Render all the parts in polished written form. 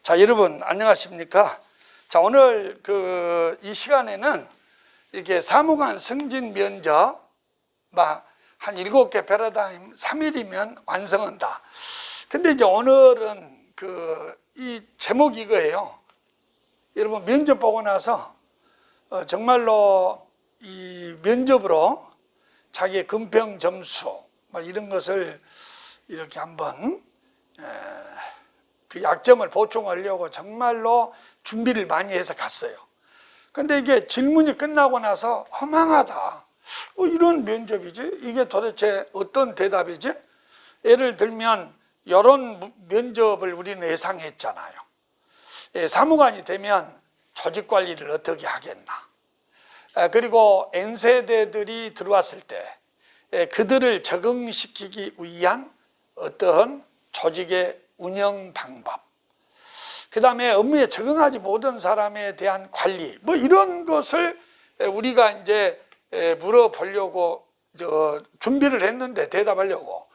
자, 여러분 안녕하십니까? 자, 오늘 이 시간에는 이렇게 사무관 승진 면접 한 7개 패러다임 3일이면 완성한다. 근데 이제 오늘은 이 제목이 이거예요. 여러분 면접 보고 나서 정말로 이 면접으로 자기의 금평 점수 이런 것을 이렇게 한번 그 약점을 보충하려고 정말로 준비를 많이 해서 갔어요. 근데 이게 질문이 끝나고 나서 허망하다. 이런 면접이지? 이게 도대체 어떤 대답이지? 예를 들면 이런 면접을 우리는 예상했잖아요. 사무관이 되면 조직 관리를 어떻게 하겠나? 그리고 N세대들이 들어왔을 때 그들을 적응시키기 위한 어떠한 조직의 운영 방법, 그 다음에 업무에 적응하지 못한 사람에 대한 관리, 이런 것을 우리가 이제 물어보려고 준비를 했는데 대답하려고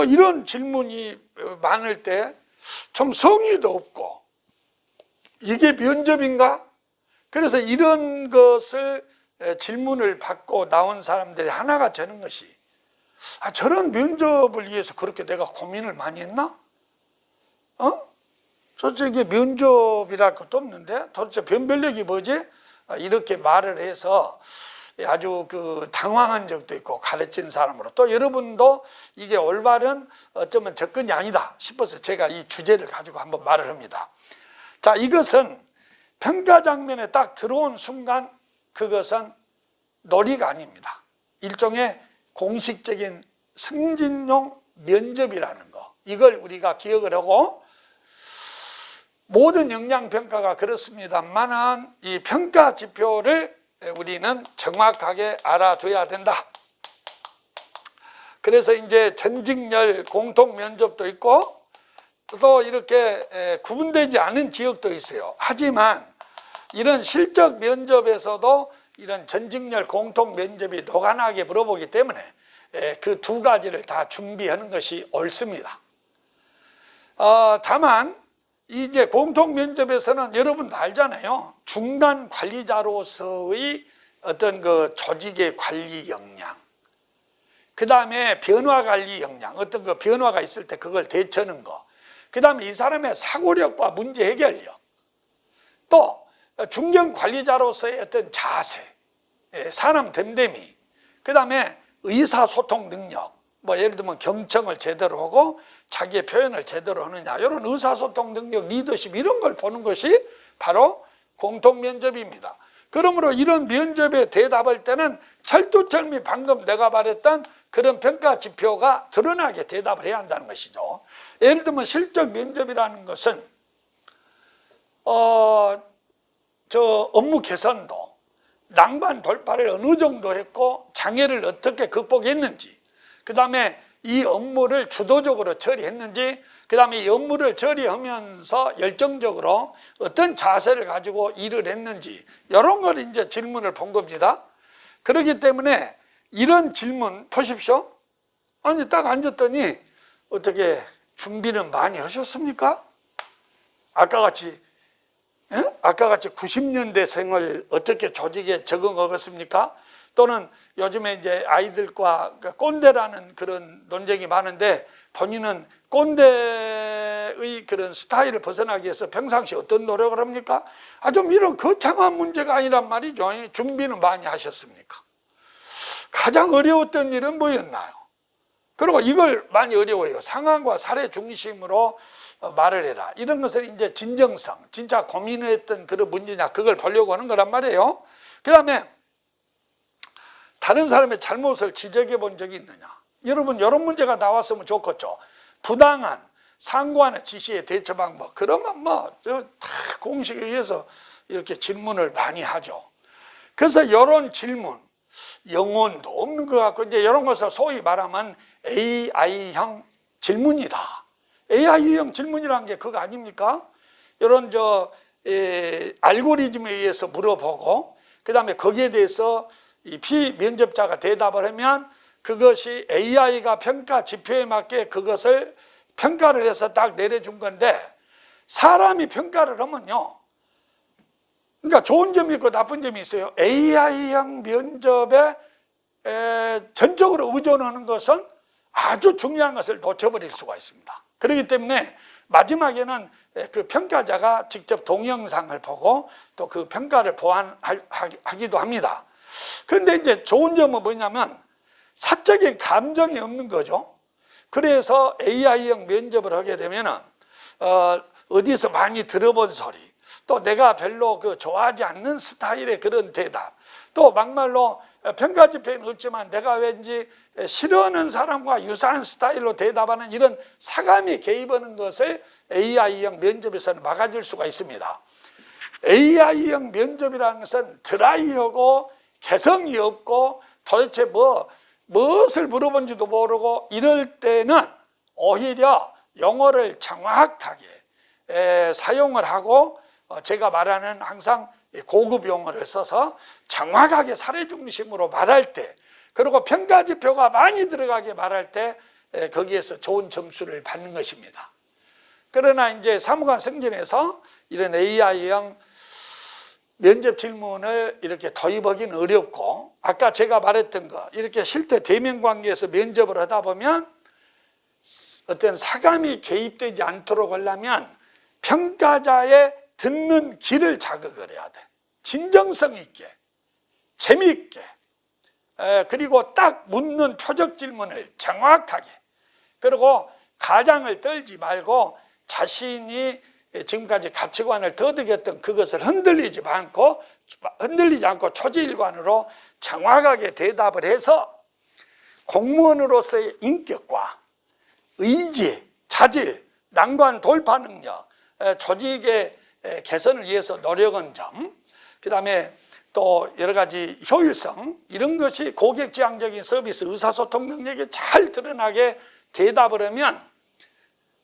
이런 질문이 많을 때 좀 성의도 없고 이게 면접인가? 그래서 이런 것을 질문을 받고 나온 사람들이 하나가 되는 것이 저런 면접을 위해서 그렇게 내가 고민을 많이 했나? 도대체 이게 면접이랄 것도 없는데 도대체 변별력이 뭐지? 이렇게 말을 해서 아주 당황한 적도 있고 가르친 사람으로 또 여러분도 이게 올바른 어쩌면 접근이 아니다 싶어서 제가 이 주제를 가지고 한번 말을 합니다. 자, 이것은 평가 장면에 딱 들어온 순간 그것은 놀이가 아닙니다. 일종의 공식적인 승진용 면접이라는 거, 이걸 우리가 기억을 하고 모든 역량평가가 그렇습니다만은 이 평가 지표를 우리는 정확하게 알아둬야 된다. 그래서 이제 전직열 공통 면접도 있고 또 이렇게 구분되지 않은 지역도 있어요. 하지만 이런 실적 면접에서도 이런 전직열 공통 면접이 노간하게 물어보기 때문에 그 두 가지를 다 준비하는 것이 옳습니다. 다만 이제 공통 면접에서는 여러분도 알잖아요. 중간 관리자로서의 어떤 조직의 관리 역량, 그 다음에 변화 관리 역량, 어떤 변화가 있을 때 그걸 대처하는 거, 그 다음에 이 사람의 사고력과 문제 해결력, 또 중견 관리자로서의 어떤 자세, 사람 됨됨이, 그 다음에 의사소통 능력, 예를 들면 경청을 제대로 하고 자기의 표현을 제대로 하느냐, 이런 의사소통 능력, 리더십 이런 걸 보는 것이 바로 공통면접입니다. 그러므로 이런 면접에 대답할 때는 철두철미 방금 내가 말했던 그런 평가 지표가 드러나게 대답을 해야 한다는 것이죠. 예를 들면 실적 면접이라는 것은 업무 개선도, 낭반 돌파를 어느 정도 했고 장애를 어떻게 극복했는지, 그 다음에 이 업무를 주도적으로 처리했는지, 그 다음에 이 업무를 처리하면서 열정적으로 어떤 자세를 가지고 일을 했는지, 이런 걸 이제 질문을 본 겁니다. 그렇기 때문에 이런 질문 보십시오. 아니, 딱 앉았더니 어떻게 준비는 많이 하셨습니까? 아까 같이 90년대생을 어떻게 조직에 적응하겠습니까? 또는 요즘에 이제 아이들과 꼰대라는 그런 논쟁이 많은데 본인은 꼰대의 그런 스타일을 벗어나기 위해서 평상시 어떤 노력을 합니까? 좀 이런 거창한 문제가 아니란 말이죠. 준비는 많이 하셨습니까? 가장 어려웠던 일은 뭐였나요? 그리고 이걸 많이 어려워요. 상황과 사례 중심으로 말을 해라. 이런 것을 이제 진정성, 진짜 고민했던 그런 문제냐, 그걸 보려고 하는 거란 말이에요. 그 다음에 다른 사람의 잘못을 지적해 본 적이 있느냐. 여러분, 이런 문제가 나왔으면 좋겠죠. 부당한 상관의 지시의 대처 방법, 그러면 다 공식에 의해서 이렇게 질문을 많이 하죠. 그래서 이런 질문, 영혼도 없는 것 같고 이제 이런 것을 소위 말하면 AI형 질문이다. AI형 질문이라는 게 그거 아닙니까? 이런 알고리즘에 의해서 물어보고 그 다음에 거기에 대해서 이 피면접자가 대답을 하면 그것이 AI가 평가 지표에 맞게 그것을 평가를 해서 딱 내려준 건데 사람이 평가를 하면요, 그러니까 좋은 점이 있고 나쁜 점이 있어요. AI형 면접에 전적으로 의존하는 것은 아주 중요한 것을 놓쳐버릴 수가 있습니다. 그렇기 때문에 마지막에는 그 평가자가 직접 동영상을 보고 또 그 평가를 보완하기도 합니다. 그런데 이제 좋은 점은 뭐냐면 사적인 감정이 없는 거죠. 그래서 AI형 면접을 하게 되면은 어디서 많이 들어본 소리, 또 내가 별로 좋아하지 않는 스타일의 그런 대답, 또 막말로 평가지표에는 없지만 내가 왠지 싫어하는 사람과 유사한 스타일로 대답하는 이런 사감이 개입하는 것을 AI형 면접에서는 막아줄 수가 있습니다. AI형 면접이라는 것은 드라이하고 개성이 없고 도대체 무엇을 물어본지도 모르고 이럴 때는 오히려 영어를 정확하게 사용을 하고 제가 말하는 항상 고급 용어를 써서 정확하게 사례 중심으로 말할 때, 그리고 평가지표가 많이 들어가게 말할 때 거기에서 좋은 점수를 받는 것입니다. 그러나 이제 사무관 승진에서 이런 AI형 면접 질문을 이렇게 도입하기는 어렵고, 아까 제가 말했던 거 이렇게 실제 대면 관계에서 면접을 하다 보면 어떤 사감이 개입되지 않도록 하려면 평가자의 듣는 귀를 자극을 해야 돼. 진정성 있게, 재미있게, 그리고 딱 묻는 표적 질문을 정확하게, 그리고 가장을 떨지 말고 자신이 지금까지 가치관을 터득했던 그것을 흔들리지 않고 초지일관으로 정확하게 대답을 해서 공무원으로서의 인격과 의지, 자질, 난관 돌파 능력, 조직의 개선을 위해서 노력한 점, 그 다음에 또 여러 가지 효율성, 이런 것이 고객지향적인 서비스, 의사소통 능력이 잘 드러나게 대답을 하면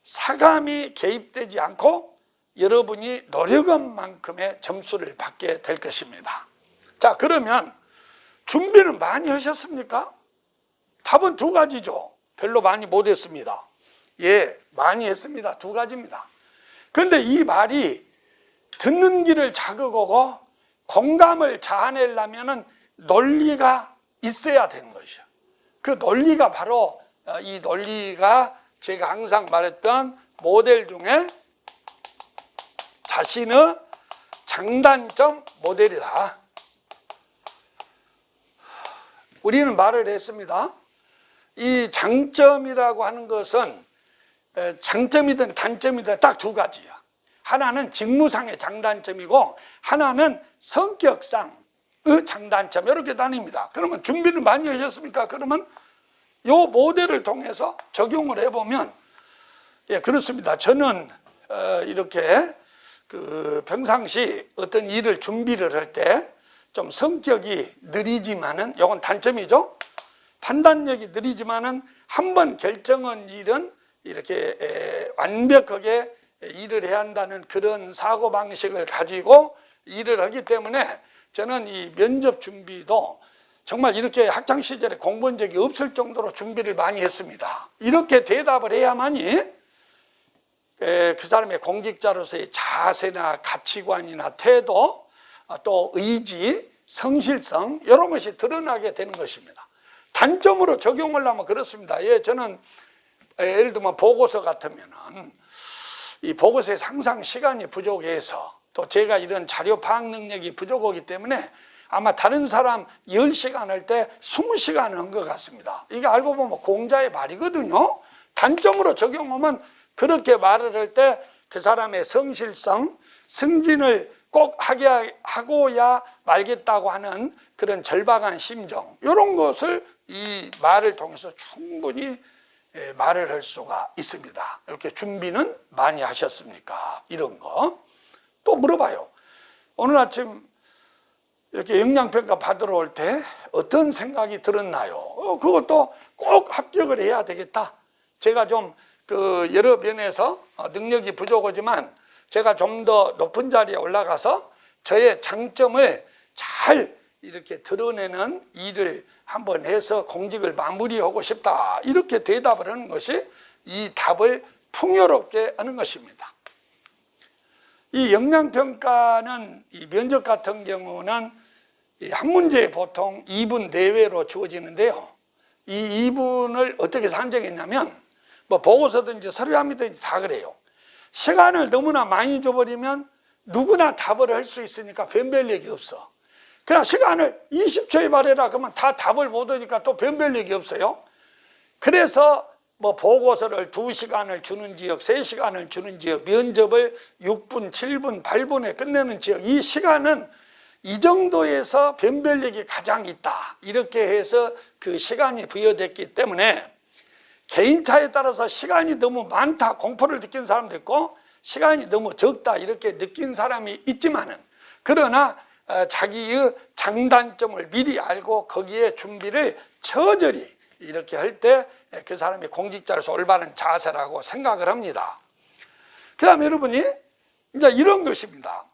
사감이 개입되지 않고 여러분이 노력한 만큼의 점수를 받게 될 것입니다. 자, 그러면 준비는 많이 하셨습니까? 답은 두 가지죠. 별로 많이 못했습니다. 예, 많이 했습니다. 두 가지입니다. 그런데 이 말이 듣는 귀를 자극하고 공감을 자아내려면 논리가 있어야 되는 것이죠. 그 논리가 바로 이 논리가 제가 항상 말했던 모델 중에 자신의 장단점 모델이다. 우리는 말을 했습니다. 이 장점이라고 하는 것은 장점이든 단점이든 딱 두 가지야. 하나는 직무상의 장단점이고 하나는 성격상의 장단점, 이렇게 나뉩니다. 그러면 준비를 많이 하셨습니까? 그러면 이 모델을 통해서 적용을 해보면, 예, 그렇습니다. 저는 이렇게 평상시 어떤 일을 준비를 할 때 좀 성격이 느리지만은, 이건 단점이죠. 판단력이 느리지만은 한번 결정한 일은 이렇게 완벽하게 일을 해야 한다는 그런 사고방식을 가지고 일을 하기 때문에 저는 이 면접 준비도 정말 이렇게 학창시절에 공부한 적이 없을 정도로 준비를 많이 했습니다. 이렇게 대답을 해야만이 그 사람의 공직자로서의 자세나 가치관이나 태도, 또 의지, 성실성, 이런 것이 드러나게 되는 것입니다. 단점으로 적용을 하면 그렇습니다. 예, 저는 예를 들면 보고서 같으면은 이 보고서에 항상 시간이 부족해서, 또 제가 이런 자료 파악 능력이 부족하기 때문에 아마 다른 사람 10시간 할 때 20시간 한 것 같습니다. 이게 알고 보면 공자의 말이거든요. 단점으로 적용하면 그렇게 말을 할 때 그 사람의 성실성, 승진을 꼭 하고야 말겠다고 하는 그런 절박한 심정, 이런 것을 이 말을 통해서 충분히 말을 할 수가 있습니다. 이렇게 준비는 많이 하셨습니까? 이런 거. 또 물어봐요. 오늘 아침 이렇게 영양평가 받으러 올 때 어떤 생각이 들었나요? 그것도 꼭 합격을 해야 되겠다. 제가 좀 여러 면에서 능력이 부족하지만 제가 좀 더 높은 자리에 올라가서 저의 장점을 잘 이렇게 드러내는 일을 한번 해서 공직을 마무리하고 싶다. 이렇게 대답을 하는 것이 이 답을 풍요롭게 하는 것입니다. 이 역량평가는 이 면접 같은 경우는 한 문제에 보통 2분 내외로 주어지는데요. 이 2분을 어떻게 산정했냐면 뭐 보고서든지 서류함이든지 다 그래요. 시간을 너무나 많이 줘버리면 누구나 답을 할 수 있으니까 변별력이 없어. 그냥 시간을 20초에 말해라 그러면 다 답을 못 하니까 또 변별력이 없어요. 그래서 뭐 보고서를 2시간을 주는 지역, 3시간을 주는 지역, 면접을 6분, 7분, 8분에 끝내는 지역, 이 시간은 이 정도에서 변별력이 가장 있다. 이렇게 해서 그 시간이 부여됐기 때문에 개인차에 따라서 시간이 너무 많다, 공포를 느낀 사람도 있고 시간이 너무 적다 이렇게 느낀 사람이 있지만은, 그러나 자기의 장단점을 미리 알고 거기에 준비를 처절히 이렇게 할 때 그 사람이 공직자로서 올바른 자세라고 생각을 합니다. 그 다음에 여러분이 이제 이런 것입니다.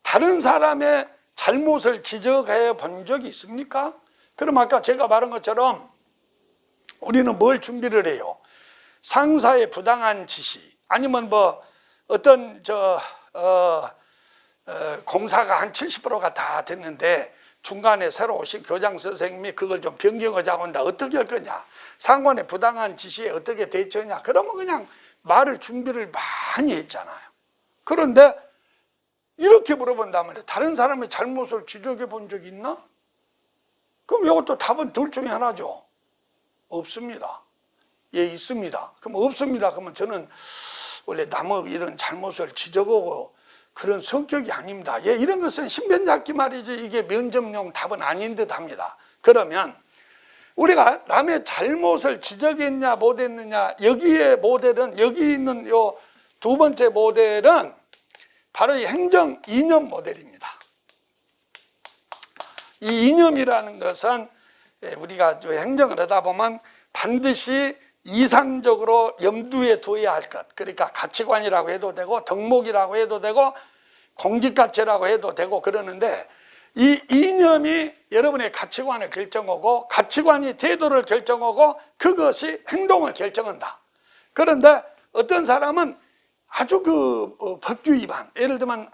다른 사람의 잘못을 지적해 본 적이 있습니까? 그럼 아까 제가 말한 것처럼 우리는 뭘 준비를 해요? 상사의 부당한 지시, 아니면 뭐 어떤 공사가 한 70%가 다 됐는데 중간에 새로 오신 교장 선생님이 그걸 좀 변경하자고 한다. 어떻게 할 거냐? 상관의 부당한 지시에 어떻게 대처하냐? 그러면 그냥 말을 준비를 많이 했잖아요. 그런데 이렇게 물어본다면 다른 사람의 잘못을 지적해 본 적이 있나? 그럼 이것도 답은 둘 중에 하나죠. 없습니다. 예, 있습니다. 그럼 없습니다. 그러면 저는 원래 남의 이런 잘못을 지적하고 그런 성격이 아닙니다. 예, 이런 것은 신변잡기 말이지 이게 면접용 답은 아닌 듯 합니다. 그러면 우리가 남의 잘못을 지적했냐 못했느냐, 여기에 모델은, 여기 있는 요 두 번째 모델은 바로 이 행정 이념 모델입니다. 이 이념이라는 것은 우리가 행정을 하다 보면 반드시 이상적으로 염두에 두어야 할 것, 그러니까 가치관이라고 해도 되고 덕목이라고 해도 되고 공직가치라고 해도 되고 그러는데, 이 이념이 여러분의 가치관을 결정하고 가치관이 태도를 결정하고 그것이 행동을 결정한다. 그런데 어떤 사람은 아주 법규 위반, 예를 들면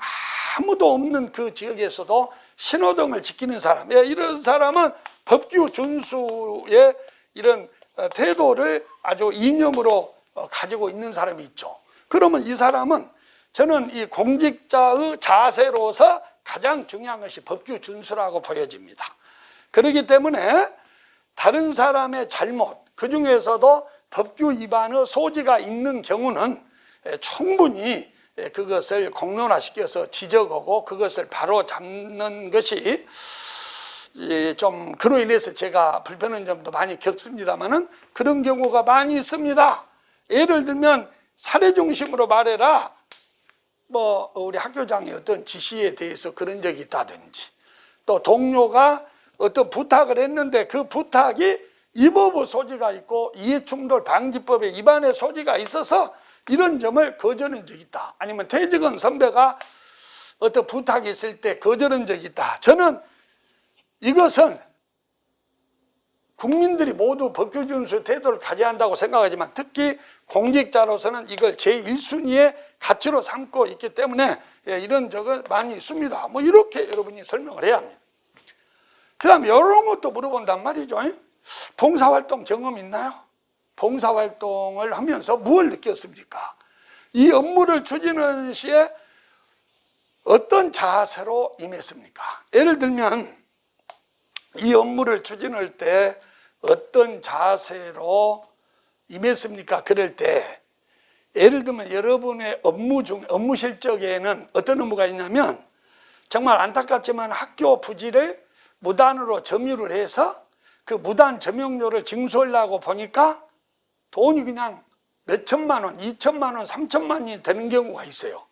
아무도 없는 그 지역에서도 신호등을 지키는 사람, 이런 사람은 법규 준수의 이런 태도를 아주 이념으로 가지고 있는 사람이 있죠. 그러면 이 사람은, 저는 이 공직자의 자세로서 가장 중요한 것이 법규 준수라고 보여집니다. 그렇기 때문에 다른 사람의 잘못, 그 중에서도 법규 위반의 소지가 있는 경우는 충분히 그것을 공론화시켜서 지적하고 그것을 바로 잡는 것이, 좀 그로 인해서 제가 불편한 점도 많이 겪습니다만은 그런 경우가 많이 있습니다. 예를 들면 사례 중심으로 말해라, 뭐 우리 학교장의 어떤 지시에 대해서 그런 적이 있다든지, 또 동료가 어떤 부탁을 했는데 그 부탁이 위법의 소지가 있고 이해충돌 방지법에 위반의 소지가 있어서 이런 점을 거절한 적이 있다. 아니면 퇴직한 선배가 어떤 부탁이 있을 때 거절한 적이 있다. 저는 이것은 국민들이 모두 법규 준수 태도를 가져야 한다고 생각하지만, 특히 공직자로서는 이걸 제1순위의 가치로 삼고 있기 때문에 이런 적은 많이 있습니다. 뭐 이렇게 여러분이 설명을 해야 합니다. 그 다음에 이런 것도 물어본단 말이죠. 봉사활동 경험 있나요? 봉사활동을 하면서 무엇을 느꼈습니까? 이 업무를 추진하는 시에 어떤 자세로 임했습니까? 예를 들면 이 업무를 추진할 때 어떤 자세로 임했습니까? 그럴 때 예를 들면 여러분의 업무 실적에는 어떤 업무가 있냐면, 정말 안타깝지만 학교 부지를 무단으로 점유를 해서 그 무단 점용료를 징수하려고 보니까 돈이 그냥 몇 천만 원, 2천만 원, 3천만 원이 되는 경우가 있어요.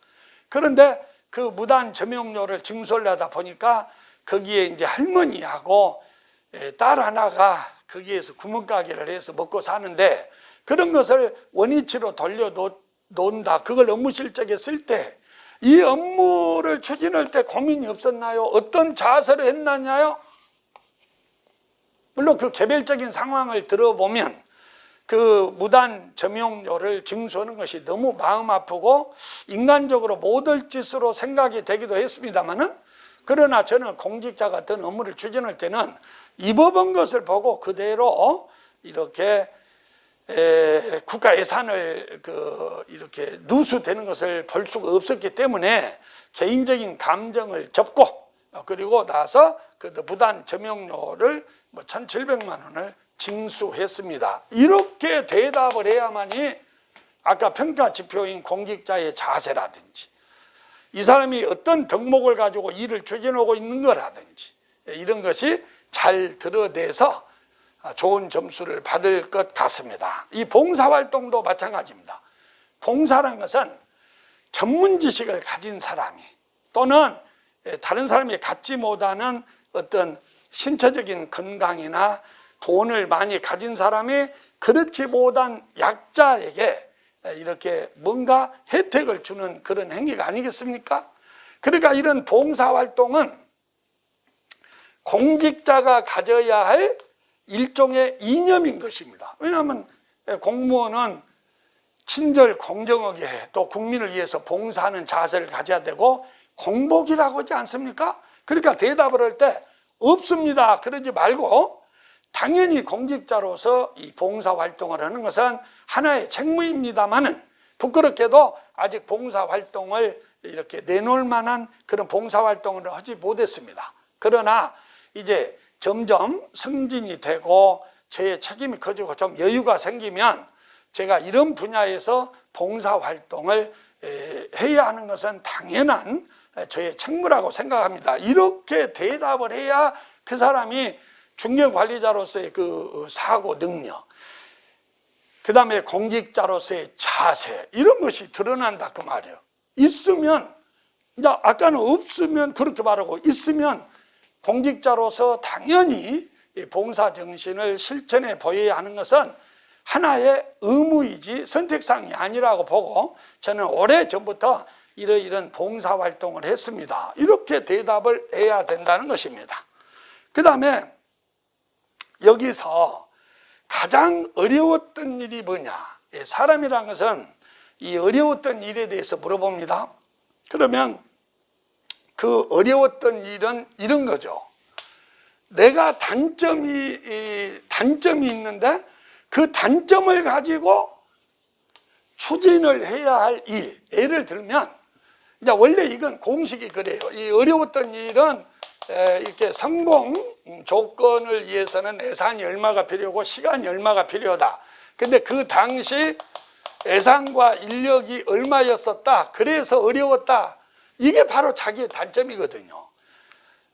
그런데 그 무단 점용료를 징수하려다 보니까 거기에 이제 할머니하고 딸 하나가 거기에서 구멍가게를 해서 먹고 사는데, 그런 것을 원위치로 돌려놓는다. 그걸 업무 실적에 쓸 때 이 업무를 추진할 때 고민이 없었나요? 어떤 자세로 했나요? 물론 그 개별적인 상황을 들어보면 그 무단 점용료를 징수하는 것이 너무 마음 아프고 인간적으로 못할 짓으로 생각이 되기도 했습니다만은, 그러나 저는 공직자가 어떤 업무를 추진할 때는 입어본 것을 보고 그대로 이렇게 국가 예산을 이렇게 누수되는 것을 볼 수가 없었기 때문에 개인적인 감정을 접고, 그리고 나서 그 무단 점용료를 1,700만 원을 징수했습니다. 이렇게 대답을 해야만이 아까 평가 지표인 공직자의 자세라든지, 이 사람이 어떤 덕목을 가지고 일을 추진하고 있는 거라든지, 이런 것이 잘 드러내서 좋은 점수를 받을 것 같습니다. 이 봉사활동도 마찬가지입니다. 봉사라는 것은 전문 지식을 가진 사람이, 또는 다른 사람이 갖지 못하는 어떤 신체적인 건강이나 돈을 많이 가진 사람이 그렇지 못한 약자에게 이렇게 뭔가 혜택을 주는 그런 행위가 아니겠습니까? 그러니까 이런 봉사활동은 공직자가 가져야 할 일종의 이념인 것입니다. 왜냐하면 공무원은 친절 공정하게 또 국민을 위해서 봉사하는 자세를 가져야 되고 공복이라고 하지 않습니까? 그러니까 대답을 할 때 없습니다 그러지 말고, 당연히 공직자로서 이 봉사활동을 하는 것은 하나의 책무입니다만은, 부끄럽게도 아직 봉사활동을 이렇게 내놓을 만한 그런 봉사활동을 하지 못했습니다. 그러나 이제 점점 승진이 되고 저의 책임이 커지고 좀 여유가 생기면 제가 이런 분야에서 봉사활동을 해야 하는 것은 당연한 저의 책무라고 생각합니다. 이렇게 대답을 해야 그 사람이 중견관리자로서의 그 사고 능력, 그 다음에 공직자로서의 자세, 이런 것이 드러난다 그 말이에요. 있으면, 이제 아까는 없으면 그렇게 말하고, 있으면 공직자로서 당연히 봉사정신을 실천해 보여야 하는 것은 하나의 의무이지 선택사항이 아니라고 보고, 저는 오래전부터 이런 봉사활동을 했습니다. 이렇게 대답을 해야 된다는 것입니다. 그 다음에 여기서 가장 어려웠던 일이 뭐냐, 사람이란 것은 이 어려웠던 일에 대해서 물어봅니다. 그러면 그 어려웠던 일은 이런 거죠. 내가 단점이 있는데 그 단점을 가지고 추진을 해야 할 일, 예를 들면 이제 원래 이건 공식이 그래요. 이 어려웠던 일은 이렇게 성공 조건을 위해서는 예산이 얼마가 필요하고 시간이 얼마가 필요하다. 근데 그 당시 예산과 인력이 얼마였었다, 그래서 어려웠다. 이게 바로 자기의 단점이거든요.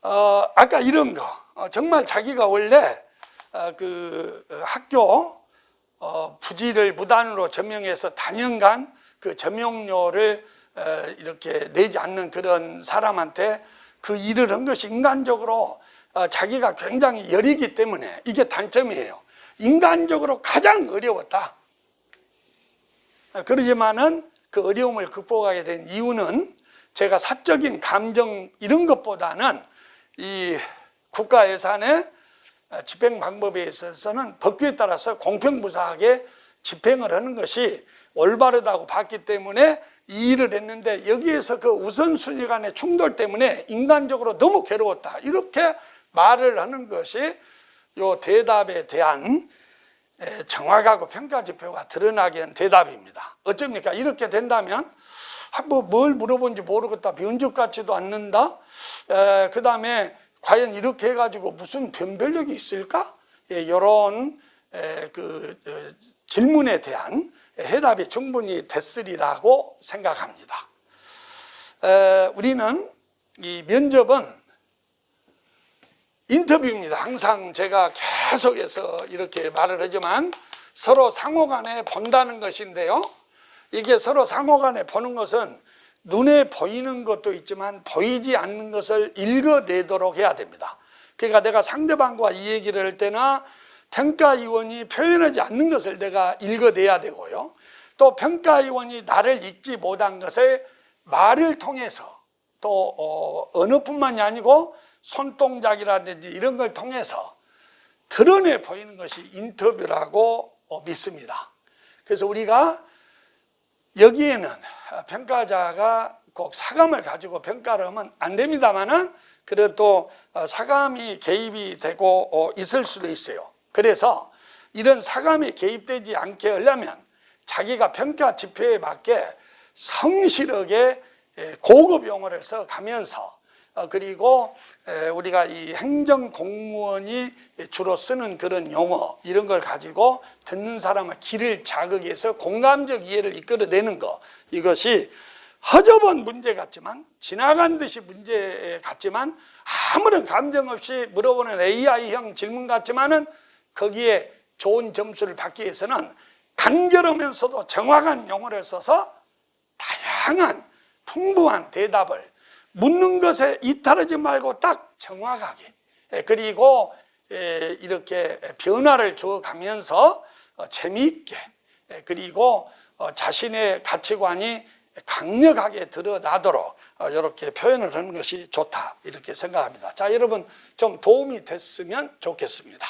아까 이런 거, 정말 자기가 원래 그 학교 부지를 무단으로 점용해서 단연간 그 점용료를 이렇게 내지 않는 그런 사람한테 그 일을 한 것이 인간적으로 자기가 굉장히 여리기 때문에 이게 단점이에요. 인간적으로 가장 어려웠다. 그러지만은 그 어려움을 극복하게 된 이유는 제가 사적인 감정 이런 것보다는 이 국가 예산의 집행 방법에 있어서는 법규에 따라서 공평무사하게 집행을 하는 것이 올바르다고 봤기 때문에 이 일을 했는데, 여기에서 그 우선순위 간의 충돌 때문에 인간적으로 너무 괴로웠다, 이렇게 말을 하는 것이 이 대답에 대한 정확하고 평가 지표가 드러나게 한 대답입니다. 어쩝니까? 이렇게 된다면 뭘 물어본지 모르겠다, 면접 같지도 않는다, 그 다음에 과연 이렇게 해가지고 무슨 변별력이 있을까? 이런 질문에 대한 해답이 충분히 됐으리라고 생각합니다. 우리는 이 면접은 인터뷰입니다. 항상 제가 계속해서 이렇게 말을 하지만 서로 상호간에 본다는 것인데요, 이게 서로 상호간에 보는 것은 눈에 보이는 것도 있지만 보이지 않는 것을 읽어내도록 해야 됩니다. 그러니까 내가 상대방과 이 얘기를 할 때나 평가위원이 표현하지 않는 것을 내가 읽어내야 되고요, 또 평가위원이 나를 읽지 못한 것을 말을 통해서, 또 언어뿐만이 아니고 손동작이라든지 이런 걸 통해서 드러내 보이는 것이 인터뷰라고 믿습니다. 그래서 우리가 여기에는 평가자가 꼭 사감을 가지고 평가를 하면 안 됩니다만은 그래도 사감이 개입이 되고 있을 수도 있어요. 그래서 이런 사감이 개입되지 않게 하려면 자기가 평가 지표에 맞게 성실하게 고급 용어를 써가면서 그리고 우리가 이 행정공무원이 주로 쓰는 그런 용어 이런 걸 가지고 듣는 사람의 귀를 자극해서 공감적 이해를 이끌어내는 것, 이것이 허접한 문제 같지만 지나간 듯이 문제 같지만 아무런 감정 없이 물어보는 AI형 질문 같지만은 거기에 좋은 점수를 받기 위해서는 간결하면서도 정확한 용어를 써서 다양한 풍부한 대답을 묻는 것에 이탈하지 말고 딱 정확하게 그리고 이렇게 변화를 줘가면서 재미있게 그리고 자신의 가치관이 강력하게 드러나도록 이렇게 표현을 하는 것이 좋다 이렇게 생각합니다. 자, 여러분 좀 도움이 됐으면 좋겠습니다.